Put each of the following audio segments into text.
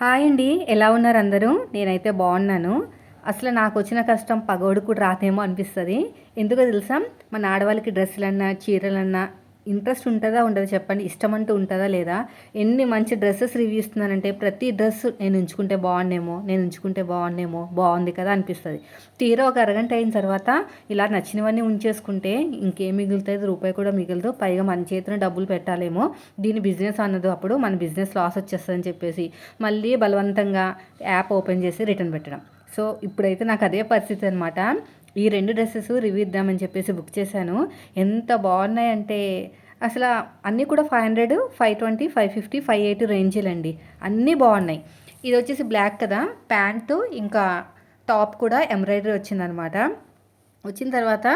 Hi అండి. ఎలా ఉన్నారు అందరూ? నేనైతే బాగున్నాను. అసలు నాకొచ్చిన కష్టం పగోడికి కూడా రాదేమో అనిపిస్తది. ఎందుకో తెలుసా? మన ఆడవాళ్ళకి డ్రెస్సులన్నా, చీరలన్నా ఇంట్రెస్ట్ ఉంటదా? ఉండదా చెప్పండి? ఇష్టమంటూ ఉంటదా? లేదా? ఎన్ని మంచి డ్రెసెస్ రివ్యూ ఇస్తున్నానంటే ప్రతి డ్రెస్ నేను ఉంచుకుంటే బాగున్నేమో, నేను ఉంచుకుంటే బాగున్నేమో, బాగుంది కదా అనిపిస్తది. తీరా ఒక అరగంట అయిన తర్వాత ఇలా నచ్చినవన్నీ ఉంచేసుకుంటే ఇంకేం మిగులుతాయి? రూపాయి కూడా మిగలదు. పైగా మన చేతిలో డబ్బులు పెట్టాలేమో. దీని బిజినెస్ అన్నది అప్పుడు మన బిజినెస్ లాస్ వచ్చేస్తుందని చెప్పేసి మళ్ళీ బలవంతంగా యాప్ ఓపెన్ చేసి రిటర్న్ పెట్టడం. సో ఇప్పుడైతే నాకు అదే పరిస్థితి అనమాట. ఈ 2 డ్రెస్సెస్ రివ్యూ ఇద్దామని చెప్పేసి బుక్ చేశాను. ఎంత బాగున్నాయంటే అసలు అన్నీ కూడా 500, 520, 550, 580 రేంజ్లండి. అన్నీ బాగున్నాయి. ఇది వచ్చేసి బ్లాక్ కదా, ప్యాంటు ఇంకా టాప్ కూడా ఎంబ్రాయిడరీ వచ్చిందనమాట. వచ్చిన తర్వాత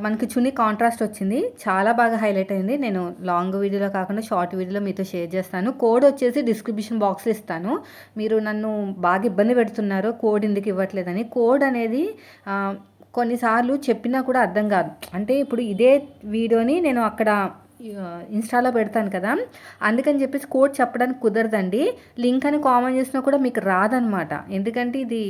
మనకి చున్నీ కాంట్రాస్ట్ వచ్చింది. చాలా బాగా హైలైట్ అయింది. నేను లాంగ్ వీడియోలో కాకుండా షార్ట్ వీడియోలో మీతో షేర్ చేస్తాను. కోడ్ వచ్చేసి డిస్క్రిప్షన్ బాక్స్లో ఇస్తాను. మీరు నన్ను బాగా ఇబ్బంది పెడుతున్నారు కోడ్ ఎందుకు ఇవ్వట్లేదని. కోడ్ అనేది కొన్నిసార్లు చెప్పినా కూడా అర్థం కాదు. అంటే ఇప్పుడు ఇదే వీడియోని నేను అక్కడ ఇన్స్టాలో పెడతాను కదా, అందుకని చెప్పేసి కోడ్ చెప్పడానికి కుదరదండి. లింక్ అని కామెంట్ చేసినా కూడా మీకు రాదనమాట. ఎందుకంటే ఇది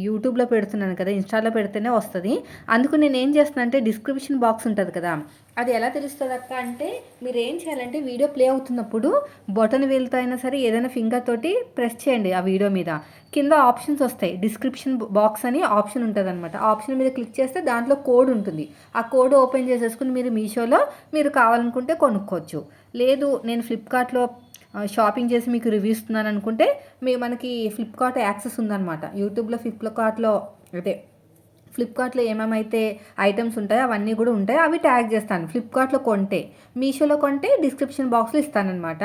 యూట్యూబ్లో పెడుతున్నాను కదా, ఇన్స్టాలో పెడితేనే వస్తుంది. అందుకు నేను ఏం చేస్తున్నాను అంటే డిస్క్రిప్షన్ బాక్స్ ఉంటుంది కదా, అది ఎలా తెలుస్తుంది అక్క అంటే మీరు ఏం చేయాలంటే వీడియో ప్లే అవుతున్నప్పుడు బటన్ వేలుతో అయినా సరే ఏదైనా ఫింగర్ తోటి ప్రెస్ చేయండి ఆ వీడియో మీద. కింద ఆప్షన్స్ వస్తాయి. డిస్క్రిప్షన్ బాక్స్ అని ఆప్షన్ ఉంటుంది అనమాట. ఆప్షన్ మీద క్లిక్ చేస్తే దాంట్లో కోడ్ ఉంటుంది. ఆ కోడ్ ఓపెన్ చేసేసుకుని మీరు మీషోలో మీరు కావాలనుకుంటే కొనుక్కోవచ్చు. లేదు నేను ఫ్లిప్కార్ట్లో షాపింగ్ చేసి మీకు రివ్యూ ఇస్తున్నాను అనుకుంటే మనకి ఫ్లిప్కార్ట్ యాక్సెస్ ఉందన్నమాట. యూట్యూబ్లో ఫ్లిప్కార్ట్లో అదే ఫ్లిప్కార్ట్లో ఏమేమైతే ఐటమ్స్ ఉంటాయో అవన్నీ కూడా ఉంటాయి. అవి ట్యాగ్ చేస్తాను ఫ్లిప్కార్ట్లో కొంటే. మీషోలో కొంటే డిస్క్రిప్షన్ బాక్స్లో ఇస్తానన్నమాట.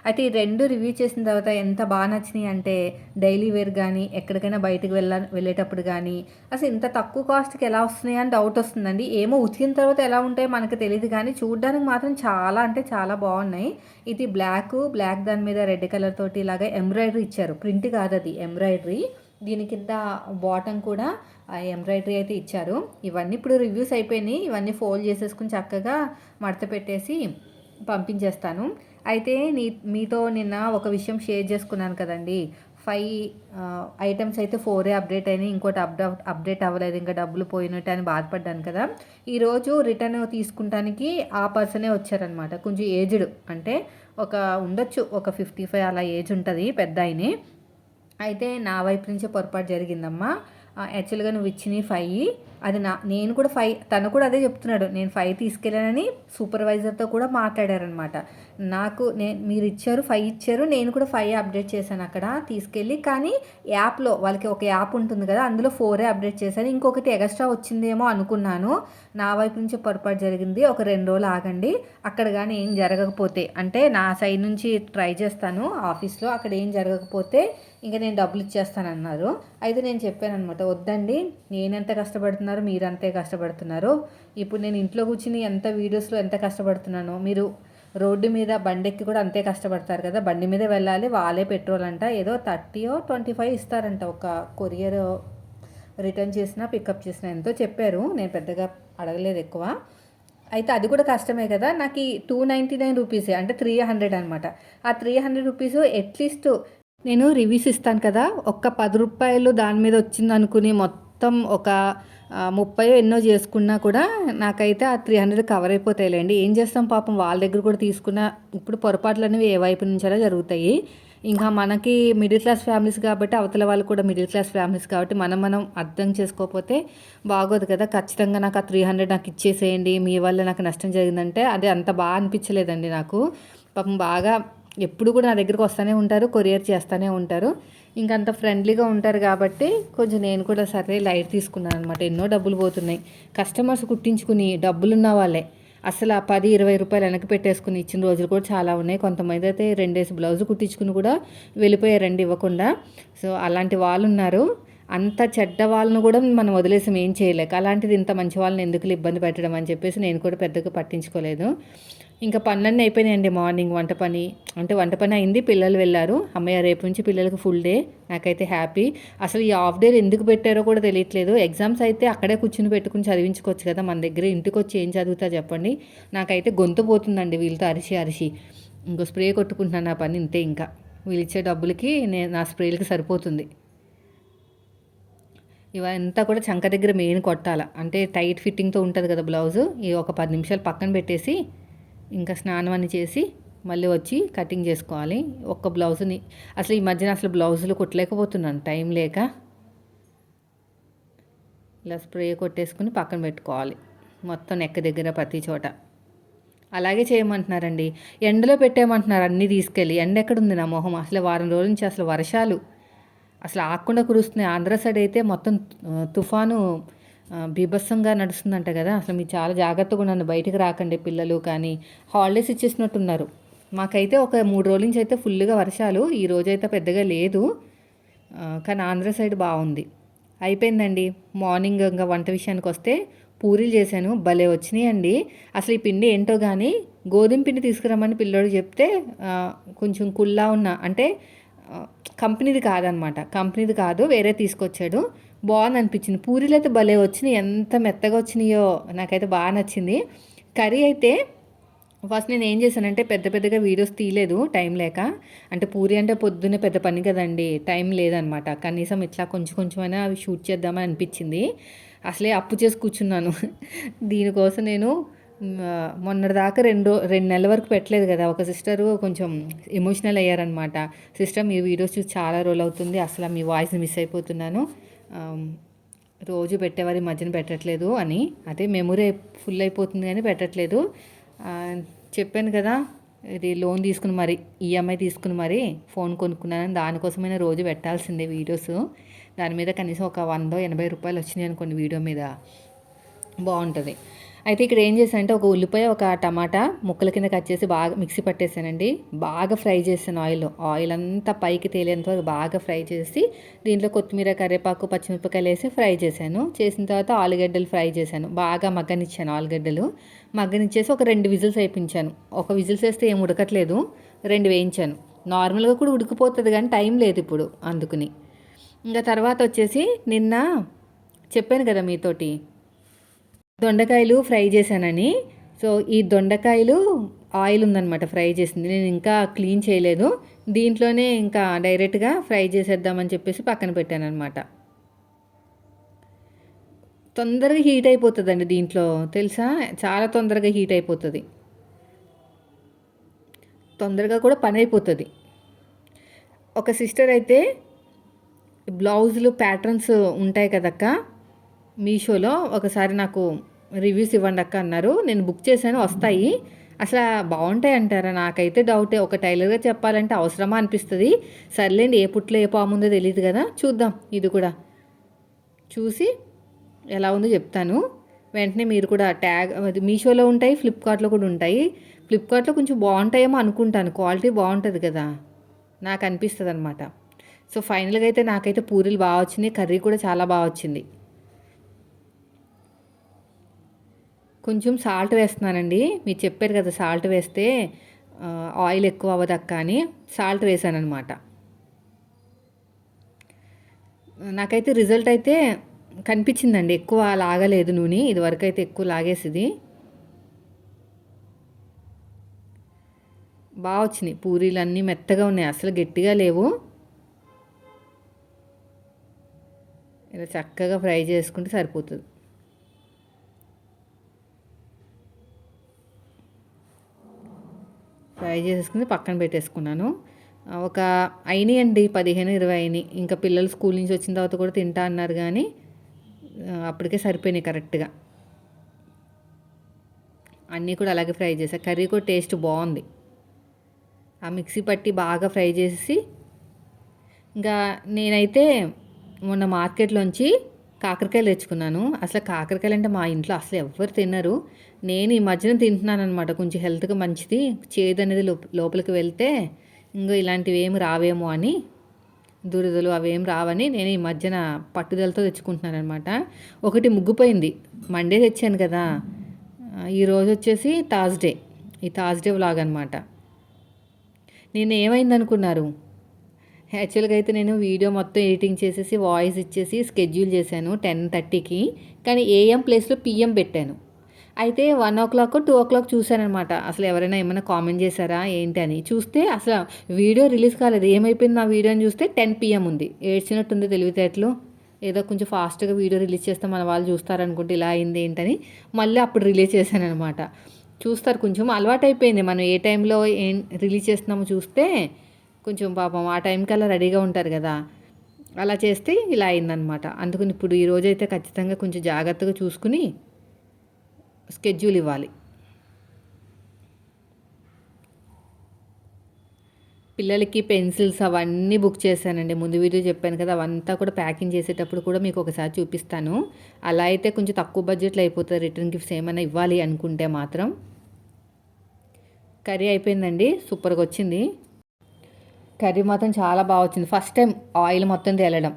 అయితే ఈ 2 రివ్యూ చేసిన తర్వాత ఎంత బాగా నచ్చినాయి అంటే డైలీ వేర్ కానీ ఎక్కడికైనా బయటకు వెళ్ళేటప్పుడు కానీ అసలు ఇంత తక్కువ కాస్ట్కి ఎలా వస్తున్నాయి అని డౌట్ వస్తుందండి. ఏమో ఉతికిన తర్వాత ఎలా ఉంటాయో మనకు తెలియదు కానీ చూడడానికి మాత్రం చాలా అంటే చాలా బాగున్నాయి. ఇది బ్లాక్ దాని మీద రెడ్ కలర్ తోటి ఇలాగా ఎంబ్రాయిడరీ ఇచ్చారు. ప్రింట్ కాదు, అది ఎంబ్రాయిడరీ. దీని కింద బాటమ్ కూడా ఎంబ్రాయిడరీ అయితే ఇచ్చారు. ఇవన్నీ ఇప్పుడు రివ్యూస్ అయిపోయినాయి. ఇవన్నీ ఫోల్డ్ చేసేసుకుని చక్కగా మడత పెట్టేసి పంపించేస్తాను. అయితే మీతో నిన్న ఒక విషయం షేర్ చేసుకున్నాను కదండి. 5 ఐటమ్స్ అయితే 4 అప్డేట్ అయినాయి, ఇంకోటి అప్డేట్ అవ్వలేదు, ఇంకా డబ్బులు పోయినట్టు అని బాధపడ్డాను కదా. ఈరోజు రిటర్న్ తీసుకుంటానికి ఆ పర్సనే వచ్చారనమాట. కొంచెం ఏజ్డ్, అంటే ఒక ఉండొచ్చు ఒక 55 అలా ఏజ్ ఉంటుంది, పెద్ద ఆయనే. అయితే నా వైపు నుంచే పొరపాటు జరిగిందమ్మా. యాక్చువల్గా నువ్వు ఇచ్చినవి 5, అది నేను కూడా 5, తను కూడా అదే చెప్తున్నాడు. నేను 5 తీసుకెళ్ళానని సూపర్వైజర్తో కూడా మాట్లాడారనమాట. మీరు ఇచ్చారు 5 ఇచ్చారు, నేను కూడా 5 అప్డేట్ చేశాను అక్కడ తీసుకెళ్ళి. కానీ యాప్లో వాళ్ళకి ఒక యాప్ ఉంటుంది కదా, అందులో 4 అప్డేట్ చేశాను. ఇంకొకటి ఎక్స్ట్రా వచ్చిందేమో అనుకున్నాను. నా వైపు నుంచి పొరపాటు జరిగింది. ఒక 2 రోజులు ఆగండి. అక్కడ కానీ ఏం జరగకపోతే, అంటే నా సైడ్ నుంచి ట్రై చేస్తాను ఆఫీస్లో, అక్కడ ఏం జరగకపోతే ఇంకా నేను డబ్బులు ఇచ్చేస్తానన్నారు. అయితే నేను చెప్పాను అనమాట, వద్దండి, నేనెంత కష్టపడుతున్నారో మీరు అంతే కష్టపడుతున్నారు. ఇప్పుడు నేను ఇంట్లో కూర్చుని ఎంత వీడియోస్లో ఎంత కష్టపడుతున్నానో, మీరు రోడ్డు మీద బండెక్కి కూడా అంతే కష్టపడతారు కదా. బండి మీద వెళ్ళాలి, వాళ్ళే పెట్రోల్ అంట ఏదో 30 or 25 ఇస్తారంట ఒక కొరియర్ రిటర్న్ చేసినా పికప్ చేసినా, ఎంతో చెప్పారు. నేను పెద్దగా అడగలేదు ఎక్కువ. అయితే అది కూడా కష్టమే కదా. నాకు ఈ 299 రూపీసే, అంటే 300 అనమాట. ఆ 300 రూపీస్ అట్లీస్ట్ నేను రివ్యూస్ ఇస్తాను కదా, ఒక్క 10 రూపాయలు దాని మీద వచ్చింది అనుకుని మొత్తం ఒక 30 ఎన్నో చేసుకున్నా కూడా నాకైతే ఆ 300 కవర్ అయిపోతాయిలేండి. ఏం చేస్తాం పాపం, వాళ్ళ దగ్గర కూడా తీసుకున్న ఇప్పుడు పొరపాట్లు అనేవి ఏ వైపు నుంచైనా జరుగుతాయి. ఇంకా మనకి మిడిల్ క్లాస్ ఫ్యామిలీస్ కాబట్టి, అవతల వాళ్ళు కూడా మిడిల్ క్లాస్ ఫ్యామిలీస్ కాబట్టి మనం అర్థం చేసుకోకపోతే బాగోదు కదా. ఖచ్చితంగా నాకు ఆ 300 నాకు ఇచ్చేసేయండి, మీ వల్ల నాకు నష్టం జరిగిందంటే అది అంత బాగా అనిపించలేదండి నాకు. పాపం బాగా ఎప్పుడు కూడా నా దగ్గరికి వస్తూనే ఉంటారు, కొరియర్ చేస్తూనే ఉంటారు. ఇంకంత ఫ్రెండ్లీగా ఉంటారు కాబట్టి కొంచెం నేను కూడా సరే లైట్ తీసుకున్నాను అనమాట. ఎన్నో డబ్బులు పోతున్నాయి. కస్టమర్స్ కుట్టించుకుని డబ్బులున్న వాళ్ళే అసలు ఆ 10-20 రూపాయలు వెనక్కి పెట్టేసుకుని ఇచ్చిన రోజులు కూడా చాలా ఉన్నాయి. కొంతమంది అయితే 2 బ్లౌజు కుట్టించుకుని కూడా వెళ్ళిపోయారండి ఇవ్వకుండా. సో అలాంటి వాళ్ళు ఉన్నారు. అంత చెడ్డ వాళ్ళను కూడా మనం వదిలేసి ఏం చేయలేక, అలాంటిది ఇంత మంచి వాళ్ళని ఎందుకు ఇబ్బంది పెట్టడం అని చెప్పేసి నేను కూడా పెద్దగా పట్టించుకోలేదు. ఇంకా పనులన్నీ అయిపోయినాయండి. మార్నింగ్ వంట పని అయింది, పిల్లలు వెళ్ళారు. అమ్మయ్య రేపు నుంచి పిల్లలకు ఫుల్ డే. నాకైతే హ్యాపీ. అసలు ఈ హాఫ్ డే ఎందుకు పెట్టారో కూడా తెలియట్లేదు. ఎగ్జామ్స్ అయితే అక్కడే కూర్చుని పెట్టుకుని చదివించుకోవచ్చు కదా, మన దగ్గర ఇంటికి వచ్చి ఏం చదువుతా చెప్పండి. నాకైతే గొంతు పోతుందండి వీళ్ళతో అరిచి ఇంకో స్ప్రే కొట్టుకుంటున్నాను, నా పని ఇంతే ఇంకా. వీళ్ళిచ్చే డబ్బులకి నా స్ప్రేలకి సరిపోతుంది. ఇవంతా కూడా చంక దగ్గర మెయిన్ కొట్టాల, అంటే టైట్ ఫిట్టింగ్తో ఉంటుంది కదా బ్లౌజు. ఇది ఒక 10 నిమిషాలు పక్కన పెట్టేసి ఇంకా స్నానం అని చేసి మళ్ళీ వచ్చి కటింగ్ చేసుకోవాలి ఒక్క బ్లౌజ్ని. అసలు ఈ మధ్యన అసలు బ్లౌజులు కుట్టలేకపోతున్నాను టైం లేక. ఇలా స్ప్రే కొట్టేసుకుని పక్కన పెట్టుకోవాలి మొత్తం నెక్ దగ్గర ప్రతి చోట. అలాగే చేయమంటున్నారండి. ఎండలో పెట్టేయమంటున్నారు అన్నీ తీసుకెళ్ళి. ఎండ ఎక్కడుంది నా మొహం, అసలు వారం రోజుల నుంచి అసలు వర్షాలు అసలు ఆగకుండా కురుస్తున్నాయి. ఆంధ్ర సైడ్ అయితే మొత్తం తుఫాను బీభత్సంగా నడుస్తుందంట కదా. అసలు మీరు చాలా జాగ్రత్తగా ఉండండి, బయటికి రాకండి పిల్లలు. కానీ హాలిడేస్ ఇచ్చేసినట్టున్నారు. మాకైతే ఒక 3 రోజుల నుంచి అయితే ఫుల్గా వర్షాలు. ఈ రోజైతే పెద్దగా లేదు, కానీ ఆంధ్ర సైడ్ బాగుంది. అయిపోయిందండి. మార్నింగ్ ఇంకా వంట విషయానికి వస్తే పూరీలు చేశాను, భలే వచ్చినాయండి. అసలు ఈ పిండి ఏంటో కానీ గోధుమ పిండి తీసుకురమ్మని పిల్లోడు చెప్తే కొంచెం కుల్లా ఉన్న, అంటే కంపెనీది కాదనమాట, కంపెనీది కాదు, వేరే తీసుకొచ్చాడు. బాగుంది అనిపించింది. పూరీలు అయితే భలే వచ్చినాయి, ఎంత మెత్తగా వచ్చినాయో, నాకైతే బాగా నచ్చింది. కర్రీ అయితే ఫస్ట్ నేను ఏం చేశానంటే పెద్దగా వీడియోస్ తీయలేదు టైం లేక. అంటే పూరి అంటే పొద్దున్నే పెద్ద పని కదండి, టైం లేదనమాట. కనీసం ఇట్లా కొంచెమైనా అవి షూట్ చేద్దామని అనిపించింది. అసలే అప్పు చేసి కూర్చున్నాను దీనికోసం. నేను మొన్నటిదాకా 2 నెలల వరకు పెట్టలేదు కదా. ఒక సిస్టరు కొంచెం ఎమోషనల్ అయ్యారనమాట. సిస్టర్ మీ వీడియోస్ చూసి చాలా రోజులు అవుతుంది, అసలు మీ వాయిస్ని మిస్ అయిపోతున్నాను, రోజు పెట్టేవారి మధ్యన పెట్టట్లేదు అని. అదే మెమొరీ ఫుల్ అయిపోతుంది కానీ పెట్టట్లేదు. చెప్పాను కదా, ఇది లోన్ తీసుకుని మరి ఈఎంఐ తీసుకుని మరి ఫోన్ కొనుక్కున్నాను. దానికోసమైనా రోజు పెట్టాల్సిందే వీడియోస్. దాని మీద కనీసం ఒక 180 రూపాయలు వచ్చినాయి అనుకోండి వీడియో మీద, బాగుంటుంది. అయితే ఇక్కడ ఏం చేశానంటే ఒక ఉల్లిపాయ, ఒక టమాటా ముక్కల కింద కట్ చేసి బాగా మిక్సీ పట్టేసానండి. బాగా ఫ్రై చేశాను ఆయిల్ అంతా పైకి తేలేంత వరకు బాగా ఫ్రై చేసి దీంట్లో కొత్తిమీర, కరివేపాకు, పచ్చిమిరపకాయలు వేసి ఫ్రై చేశాను. చేసిన తర్వాత ఆలుగడ్డలు ఫ్రై చేశాను, బాగా మగ్గనిచ్చాను. ఆలుగడ్డలు మగ్గనిచ్చేసి ఒక 2 విజిల్స్ వేయించాను. ఒక విజిల్స్ వేస్తే ఏం ఉడకట్లేదు, 2 వేయించాను. నార్మల్గా కూడా ఉడికిపోతుంది కానీ టైం లేదు ఇప్పుడు అందుకుని. ఇంకా తర్వాత వచ్చేసి నిన్న చెప్పాను కదా మీతోటి దొండకాయలు ఫ్రై చేశానని. సో ఈ దొండకాయలు ఆయిల్ ఉందన్నమాట ఫ్రై చేసింది, నేను ఇంకా క్లీన్ చేయలేదు. దీంట్లోనే ఇంకా డైరెక్ట్గా ఫ్రై చేసేద్దామని చెప్పేసి పక్కన పెట్టాను అనమాట. తొందరగా హీట్ అయిపోతుందండి దీంట్లో, తెలుసా, చాలా తొందరగా హీట్ అయిపోతుంది, తొందరగా కూడా పని అయిపోతుంది. ఒక సిస్టర్ అయితే బ్లౌజులు ప్యాటర్న్స్ ఉంటాయి కదక్క మీషోలో, ఒకసారి నాకు రివ్యూస్ ఇవ్వండి అక్క అన్నారు. నేను బుక్ చేశాను, వస్తాయి. అసలు బాగుంటాయి అంటారా? నాకైతే డౌటే. ఒక టైలర్గా చెప్పాలంటే అవసరమా అనిపిస్తుంది. సర్లేండి, ఏ పుట్లో ఏ పాముందో తెలియదు కదా, చూద్దాం. ఇది కూడా చూసి ఎలా ఉందో చెప్తాను. వెంటనే మీరు కూడా ట్యాగ్, అది మీషోలో ఉంటాయి, ఫ్లిప్కార్ట్లో కూడా ఉంటాయి. ఫ్లిప్కార్ట్లో కొంచెం బాగుంటాయేమో అనుకుంటాను, క్వాలిటీ బాగుంటుంది కదా, నాకు అనిపిస్తుంది అనమాట. సో ఫైనల్గా అయితే నాకైతే పూరీలు బాగా వచ్చినాయి, కర్రీ కూడా చాలా బాగా వచ్చింది. కొంచెం సాల్ట్ వేస్తున్నానండి. మీరు చెప్పారు కదా సాల్ట్ వేస్తే ఆయిల్ ఎక్కువ అవ్వదక్క అని, సాల్ట్ వేసానమాట. నాకైతే రిజల్ట్ అయితే కనిపించిందండి, ఎక్కువ లాగలేదు నూనె, ఇదివరకు అయితే ఎక్కువ లాగేసింది. బాగా వచ్చినాయి పూరీలు, అన్నీ మెత్తగా ఉన్నాయి, అసలు గట్టిగా లేవు. ఇలా చక్కగా ఫ్రై చేసుకుంటే సరిపోతుంది. ఫ్రై చేసుకుని పక్కన పెట్టేసుకున్నాను. ఒక అయినాయండి 15-20 అయినాయి. ఇంకా పిల్లలు స్కూల్ నుంచి వచ్చిన తర్వాత కూడా తింటా అన్నారు కానీ అప్పటికే సరిపోయినాయి కరెక్ట్గా. అన్నీ కూడా అలాగే ఫ్రై చేసా. కర్రీ కూడా టేస్ట్ బాగుంది. ఆ మిక్సీ పట్టి బాగా ఫ్రై చేసి, ఇంకా నేనైతే మొన్న మార్కెట్లోంచి కాకరకాయలు తెచ్చుకున్నాను. అసలు కాకరకాయలు అంటే మా ఇంట్లో అసలు ఎవ్వరు తినరు, నేను ఈ మధ్యన తింటున్నాను అనమాట. కొంచెం హెల్త్కి మంచిది, చేదు అనేది లోపలికి వెళ్తే ఇంకా ఇలాంటివి ఏమి రావేమో అని, దురదలు అవేం రావని నేను ఈ మధ్యన పట్టుదలతో తెచ్చుకుంటున్నాను అనమాట. ఒకటి ముగ్గిపోయింది, మండే తెచ్చాను కదా. ఈరోజు వచ్చేసి థర్స్డే, ఈ థర్స్డే వ్లాగ్ అనమాట. నేను ఏమైందనుకున్నారు, యాక్చువల్గా అయితే నేను వీడియో మొత్తం ఎడిటింగ్ చేసేసి వాయిస్ ఇచ్చేసి స్కెడ్యూల్ చేశాను 10:30కి, కానీ ఏఎం ప్లేస్లో పిఎం పెట్టాను. అయితే 1:00, 2:00 చూశాననమాట. అసలు ఎవరైనా ఏమైనా కామెంట్ చేశారా ఏంటి అని. చూస్తే అసలు వీడియో రిలీజ్ కాలేదు. ఏమైపోయింది నా వీడియో అని చూస్తే 10 PM ఉంది. ఏడ్చినట్టుంది తెలివితేటలు. ఏదో కొంచెం ఫాస్ట్‌గా వీడియో రిలీజ్ చేస్తే మన వాళ్ళు చూస్తారనుకుంటే ఇలా అయింది ఏంటని మళ్ళీ అప్పుడు రిలీజ్ చేశాననమాట. చూస్తారు కొంచెం అలవాటైపోయింది. మనం ఏ టైంలో ఏం రిలీజ్ చేస్తున్నామో చూస్తే కొంచెం పాపం ఆ టైంకల్లా రెడీగా ఉంటారు కదా! అలా చేస్తే ఇలా అయిందనమాట. అందుకని ఇప్పుడు ఈరోజైతే ఖచ్చితంగా కొంచెం జాగ్రత్తగా చూసుకుని స్కెడ్యూల్ ఇవ్వాలి. పిల్లలకి పెన్సిల్స్ అవన్నీ బుక్ చేశానండి. ముందు వీడియో చెప్పాను కదా! అవంతా కూడా ప్యాకింగ్ చేసేటప్పుడు కూడా మీకు ఒకసారి చూపిస్తాను. అలా అయితే కొంచెం తక్కువ బడ్జెట్‌లో అయిపోతుంది. రిటర్న్ గిఫ్ట్స్ ఏమైనా ఇవ్వాలి అనుకుంటే మాత్రం. కర్రీ అయిపోయిందండి. సూపర్‌గా వచ్చింది. కర్రీ మాత్రం చాలా బాగా వచ్చింది. ఫస్ట్ టైం ఆయిల్ మొత్తం తేలడం.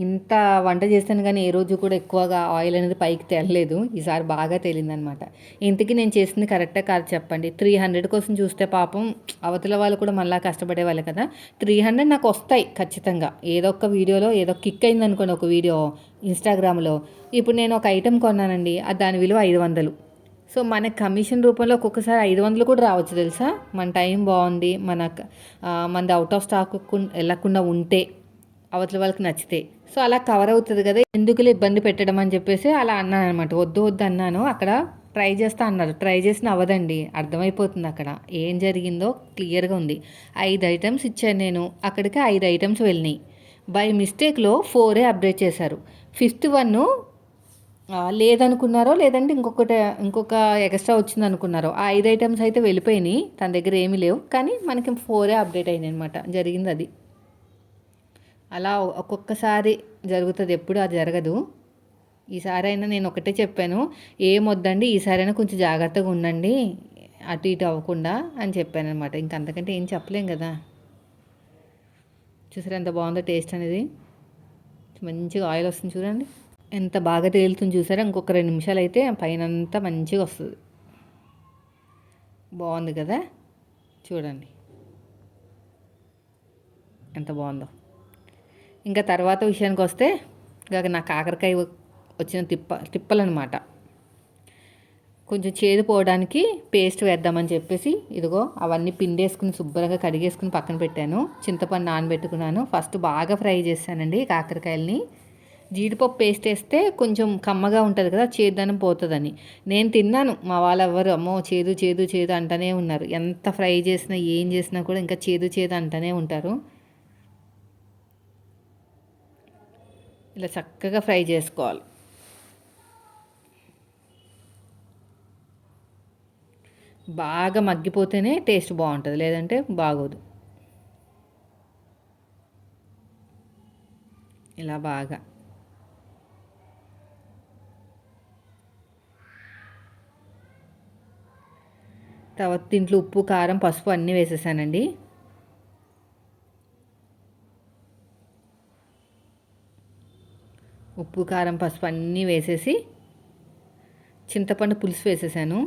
ఇంత వంట చేశాను కానీ ఏ రోజు కూడా ఎక్కువగా ఆయిల్ అనేది పైకి తేలలేదు. ఈసారి బాగా తేలిందనమాట. ఇంతకీ నేను చేసింది కరెక్టా కాదు చెప్పండి. 300 కోసం చూస్తే పాపం అవతల వాళ్ళు కూడా మళ్ళా కష్టపడేవాళ్ళే కదా! 300 నాకు వస్తాయి ఖచ్చితంగా. ఏదో ఒక వీడియోలో ఏదో కిక్ అయిందనుకోండి ఒక వీడియో ఇన్‌స్టాగ్రామ్‌లో. ఇప్పుడు నేను ఒక ఐటెం కొన్నానండి. దాని విలువ 500. సో మన కమిషన్ రూపంలో ఒక్కొక్కసారి 500 కూడా రావచ్చు తెలుసా. మన టైం బాగుంది, మనది అవుట్ ఆఫ్ స్టాక్ వెళ్ళకుండా ఉంటే అవతల వాళ్ళకి నచ్చితే సో అలా కవర్ అవుతుంది కదా, ఎందుకులే ఇబ్బంది పెట్టడం అని చెప్పేసి అలా అన్నాను అనమాట. వద్దు వద్దు అన్నాను. అక్కడ ట్రై చేస్తా అన్నారు. ట్రై చేసిన అవ్వదండి, అర్థమైపోతుంది అక్కడ ఏం జరిగిందో క్లియర్గా ఉంది. 5 ఐటమ్స్ ఇచ్చాను నేను, అక్కడికి 5 ఐటమ్స్ వెళ్ళినాయి. బై మిస్టేక్లో 4 అప్డేట్ చేశారు. 5th వన్ లేదనుకున్నారో లేదంటే ఇంకొక ఎక్స్ట్రా వచ్చింది అనుకున్నారో. ఆ 5 ఐటమ్స్ అయితే వెళ్ళిపోయినాయి, తన దగ్గర ఏమీ లేవు. కానీ మనకి 4 అప్డేట్ అయినాయి అనమాట. జరిగింది అది. అలా ఒక్కొక్కసారి జరుగుతుంది, ఎప్పుడు అది జరగదు. ఈసారైనా నేను ఒకటే చెప్పాను, ఏమొద్దండి ఈసారైనా కొంచెం జాగ్రత్తగా ఉండండి, అటు ఇటు అవ్వకుండా అని చెప్పాను అనమాట. ఇంకంతకంటే ఏం చెప్పలేం కదా. చూసారా ఎంత బాగుందో టేస్ట్ అనేది. మంచిగా ఆయిల్ వస్తుంది చూడండి, ఎంత బాగా తేలుతుంది చూసారా. ఇంకొక 2 నిమిషాలు అయితే పైనంతా మంచిగా వస్తుంది. బాగుంది కదా, చూడండి ఎంత బాగుందో. ఇంకా తర్వాత విషయానికి వస్తే ఇక నా కాకరకాయ వచ్చిన తిప్పలనమాట. కొంచెం చేదు పోవడానికి పేస్ట్ వేద్దామని చెప్పేసి ఇదిగో అవన్నీ పిండేసుకుని శుభ్రంగా కడిగేసుకుని పక్కన పెట్టాను. చింతపండు నానబెట్టుకున్నాను. ఫస్ట్ బాగా ఫ్రై చేశానండి కాకరకాయలని. జీడిపప్పు పేస్ట్ వేస్తే కొంచెం కమ్మగా ఉంటుంది కదా, చేదనం పోతుందని. నేను తిన్నాను, మా వాళ్ళు ఎవరు అమ్మో చేదు చేదు చేదు అంటూనే ఉన్నారు. ఎంత ఫ్రై చేసినా ఏం చేసినా కూడా ఇంకా చేదు చేదు అంటూనే ఉంటారు. ఇలా చక్కగా ఫ్రై చేసుకోవాలి. బాగా మగ్గిపోతేనే టేస్ట్ బాగుంటుంది, లేదంటే బాగోదు. ఇలా బాగా తర్వాత దీంట్లో ఉప్పు కారం పసుపు అన్నీ వేసేసానండి. ఉప్పు కారం పసుపు అన్నీ వేసేసి చింతపండు పులుసు వేసేసాను.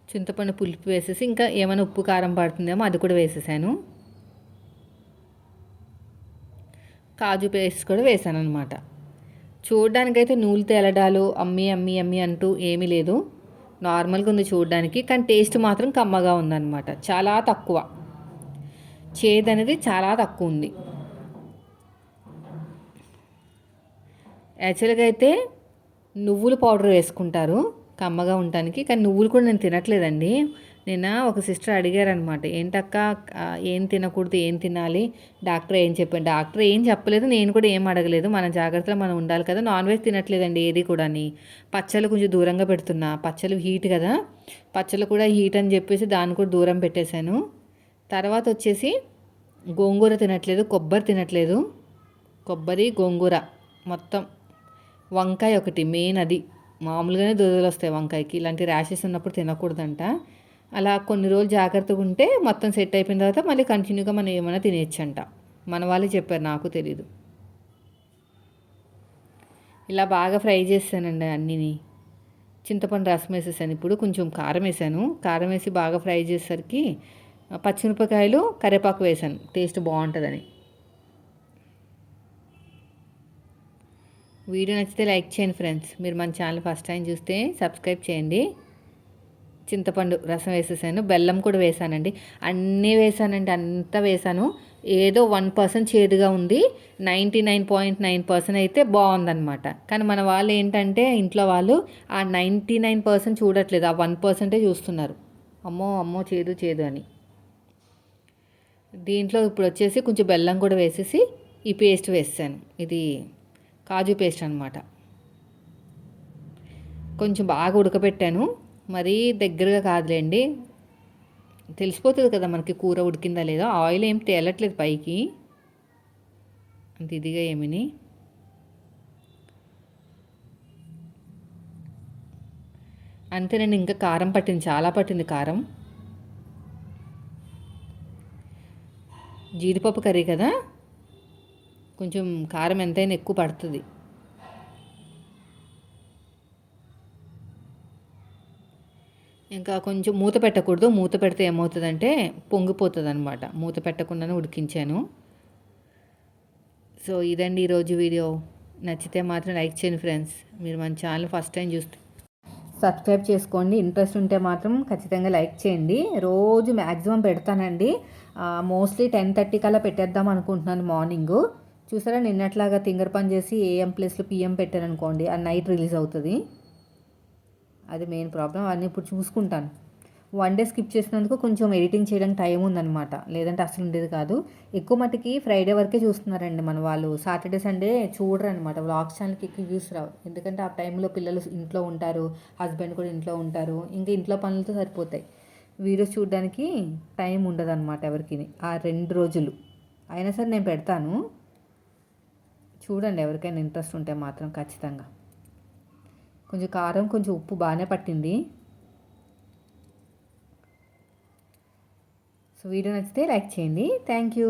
చింతపండు పులుపు వేసేసి ఇంకా ఏమైనా ఉప్పు కారం పడుతుందేమో అది కూడా వేసేసాను. కాజు పేస్ట్ కూడా వేసాను అనమాట. చూడడానికైతే నూనె తేలడాలు అమ్మి అమ్మి అమ్మి అంటూ ఏమీ లేదు, నార్మల్గా ఉంది చూడడానికి. కానీ టేస్ట్ మాత్రం కమ్మగా ఉందన్నమాట. చాలా తక్కువ చేదు అనేది, చాలా తక్కువ ఉంది. యాక్చువల్గా అయితే నువ్వుల పౌడర్ వేసుకుంటారు కమ్మగా ఉండటానికి, కానీ నువ్వులు కూడా నేను తినట్లేదండి. నిన్న ఒక సిస్టర్ అడిగారనమాట, ఏంటక్క ఏం తినకూడదు ఏం తినాలి, డాక్టర్ ఏం చెప్పాను. డాక్టర్ ఏం చెప్పలేదు, నేను కూడా ఏం అడగలేదు. మన జాగ్రత్తలో మనం ఉండాలి కదా. నాన్ వెజ్ తినట్లేదండి ఏది కూడా. పచ్చళ్ళు కొంచెం దూరంగా పెడుతున్నా, పచ్చళ్ళు హీట్ కదా, పచ్చళ్ళు కూడా హీట్ అని చెప్పేసి దాన్ని కూడా దూరం పెట్టేశాను. తర్వాత వచ్చేసి గోంగూర తినట్లేదు, కొబ్బరి తినట్లేదు. కొబ్బరి గోంగూర మొత్తం. వంకాయ ఒకటి మెయిన్, అది మామూలుగానే దురదలు వస్తాయి వంకాయకి, ఇలాంటి ర్యాషెస్ ఉన్నప్పుడు తినకూడదంట. అలా కొన్ని రోజులు జాగ్రత్తగా ఉంటే మొత్తం సెట్ అయిపోయిన తర్వాత మళ్ళీ కంటిన్యూగా మనం ఏమైనా తినేయచ్చంట. మన వాళ్ళే చెప్పారు, నాకు తెలీదు. ఇలా బాగా ఫ్రై చేశానండి అన్నీని. చింతపండు రసం వేసేసాను. ఇప్పుడు కొంచెం కారం వేసాను. కారం వేసి బాగా ఫ్రై చేసేసరికి పచ్చిమిరపకాయలు కరివేపాకు వేసాను, టేస్ట్ బాగుంటుందని. వీడియో నచ్చితే లైక్ చేయండి ఫ్రెండ్స్. మీరు మన ఛానల్ ఫస్ట్ టైం చూస్తే సబ్స్క్రైబ్ చేయండి. చింతపండు రసం వేసేసాను, బెల్లం కూడా వేసానండి. అన్నీ వేసానండి, అంతా వేసాను. ఏదో 1% చేదుగా ఉంది, 99.9% అయితే బాగుందనమాట. కానీ మన వాళ్ళు ఏంటంటే ఇంట్లో వాళ్ళు ఆ 99% చూడట్లేదు, ఆ 1%ఏ చూస్తున్నారు. అమ్మో అమ్మో చేదు చేదు అని. దీంట్లో ఇప్పుడు వచ్చేసి కొంచెం బెల్లం కూడా వేసేసి ఈ పేస్ట్ వేసాను. ఇది కాజు పేస్ట్ అనమాట. కొంచెం బాగా ఉడకబెట్టాను, మరీ దగ్గరగా కాదులేండి. తెలిసిపోతుంది కదా మనకి కూర ఉడికిందా లేదా. ఆయిల్ ఏం తేలట్లేదు పైకి అంత ఇదిగా ఏమిని. అంతేనండి. ఇంకా కారం పట్టింది, చాలా పట్టింది కారం. జీడిపప్పు కర్రీ కదా, కొంచెం కారం ఎంతైనా ఎక్కువ పడుతుంది. ఇంకా కొంచెం మూత పెట్టకూడదు, మూత పెడితే ఏమవుతుందంటే పొంగిపోతుంది అనమాట. మూత పెట్టకుండానే ఉడికించాను. సో ఇదండి ఈరోజు వీడియో. నచ్చితే మాత్రం లైక్ చేయండి ఫ్రెండ్స్. మీరు మన ఛానల్ ఫస్ట్ టైం చూస్తే సబ్స్క్రైబ్ చేసుకోండి. ఇంట్రెస్ట్ ఉంటే మాత్రం ఖచ్చితంగా లైక్ చేయండి. రోజు మ్యాక్సిమం పెడతానండి. మోస్ట్లీ 10:30 కల్లా పెట్టేద్దాం అనుకుంటున్నాను మార్నింగు. చూసారా, నిన్నట్లాగా తింగర్ పని చేసి ఏఎం ప్లేస్లో పిఎం పెట్టాను అనుకోండి, ఆ నైట్ రిలీజ్ అవుతుంది. అది మెయిన్ ప్రాబ్లం. అన్నీ ఇప్పుడు చూసుకుంటాను. వన్ డే స్కిప్ చేసినందుకు కొంచెం ఎడిటింగ్ చేయడానికి టైం ఉందన్నమాట, లేదంటే అసలు ఉండేది కాదు. ఎక్కువ మట్టుకి ఫ్రైడే వరకే చూస్తున్నారండి మన వాళ్ళు. సాటర్డే సండే చూడరు అనమాట. వ్లాగ్స్ ఛానల్కి ఎక్కువ వ్యూస్ రావు, ఎందుకంటే ఆ టైంలో పిల్లలు ఇంట్లో ఉంటారు, హస్బెండ్ కూడా ఇంట్లో ఉంటారు, ఇంకా ఇంట్లో పనులతో సరిపోతాయి. వీడియోస్ చూడడానికి టైం ఉండదు అనమాట ఎవరికి ఆ 2 రోజులు. అయినా సరే నేను పెడతాను, చూడండి ఎవరికైనా ఇంట్రెస్ట్ ఉంటే మాత్రం ఖచ్చితంగా. కొంచెం కారం కొంచెం ఉప్పు బాగానే పట్టింది. సో వీడియో నచ్చితే లైక్ చేయండి. Thank you.